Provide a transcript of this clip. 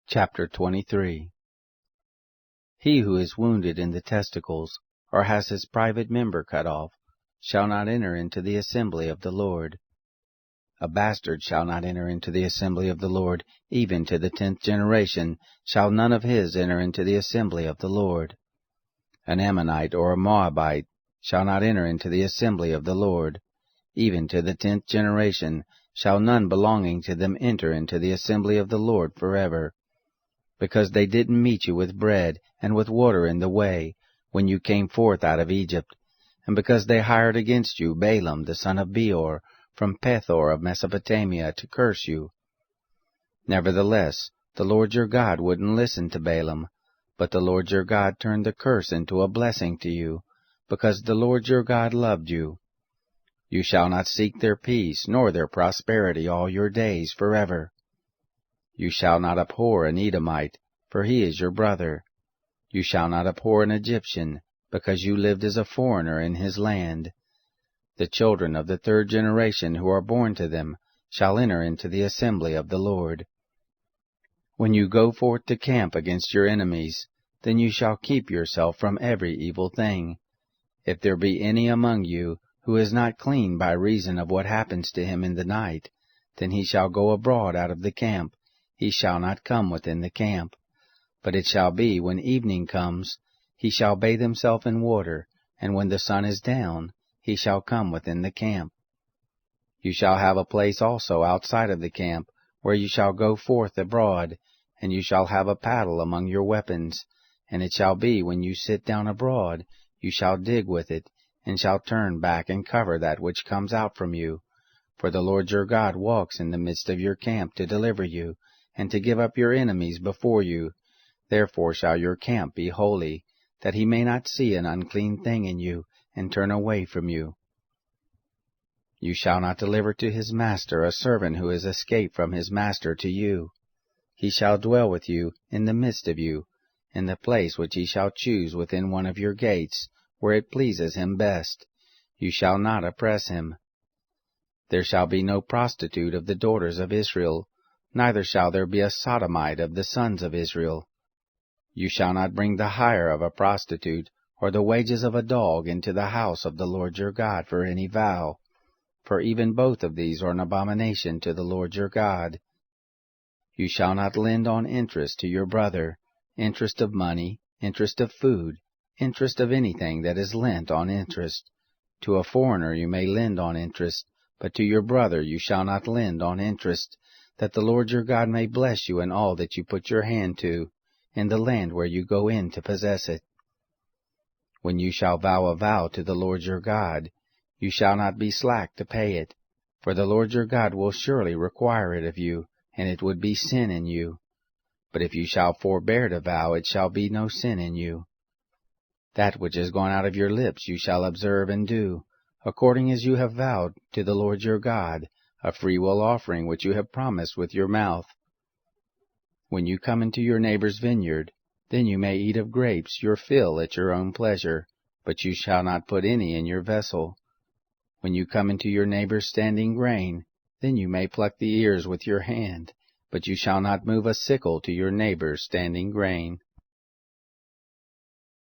Chapter 23. He who is wounded in the testicles, or has his private member cut off, shall not enter into the assembly of the Lord. A bastard shall not enter into the assembly of the Lord, even to the 10th generation shall none of his enter into the assembly of the Lord. An Ammonite or a Moabite shall not enter into the assembly of the Lord. Even to the 10th generation shall none belonging to them enter into the assembly of the Lord forever. Because they didn't meet you with bread and with water in the way, when you came forth out of Egypt, and because they hired against you Balaam the son of Beor, from Pethor of Mesopotamia, to curse you. Nevertheless, the Lord your God wouldn't listen to Balaam, but the Lord your God turned the curse into a blessing to you, because the Lord your God loved you. You shall not seek their peace, nor their prosperity all your days forever. You shall not abhor an Edomite, for he is your brother. You shall not abhor an Egyptian, because you lived as a foreigner in his land. The children of the 3rd generation who are born to them shall enter into the assembly of the Lord. When you go forth to camp against your enemies, then you shall keep yourself from every evil thing. If there be any among you who is not clean by reason of what happens to him in the night, then he shall go abroad out of the camp. He shall not come within the camp. But it shall be, when evening comes, he shall bathe himself in water, and when the sun is down, he shall come within the camp. You shall have a place also outside of the camp, where you shall go forth abroad, and you shall have a paddle among your weapons. And it shall be, when you sit down abroad, you shall dig with it, and shall turn back and cover that which comes out from you. For the Lord your God walks in the midst of your camp to deliver you, and to give up your enemies before you. Therefore shall your camp be holy, that he may not see an unclean thing in you, and turn away from you. You shall not deliver to his master a servant who is escaped from his master to you. He shall dwell with you in the midst of you, in the place which he shall choose within one of your gates, where it pleases him best. You shall not oppress him. There shall be no prostitute of the daughters of Israel, neither shall there be a sodomite of the sons of Israel. You shall not bring the hire of a prostitute, or the wages of a dog into the house of the Lord your God for any vow, for even both of these are an abomination to the Lord your God. You shall not lend on interest to your brother, interest of money, interest of food, interest of anything that is lent on interest. To a foreigner you may lend on interest, but to your brother you shall not lend on interest, that the Lord your God may bless you in all that you put your hand to, in the land where you go in to possess it. When you shall vow a vow to the Lord your God, you shall not be slack to pay it, for the Lord your God will surely require it of you, and it would be sin in you. But if you shall forbear to vow, it shall be no sin in you. That which is gone out of your lips you shall observe and do, according as you have vowed to the Lord your God, a freewill offering which you have promised with your mouth. When you come into your neighbor's vineyard, then you may eat of grapes your fill at your own pleasure, but you shall not put any in your vessel. When you come into your neighbor's standing grain, then you may pluck the ears with your hand, but you shall not move a sickle to your neighbor's standing grain.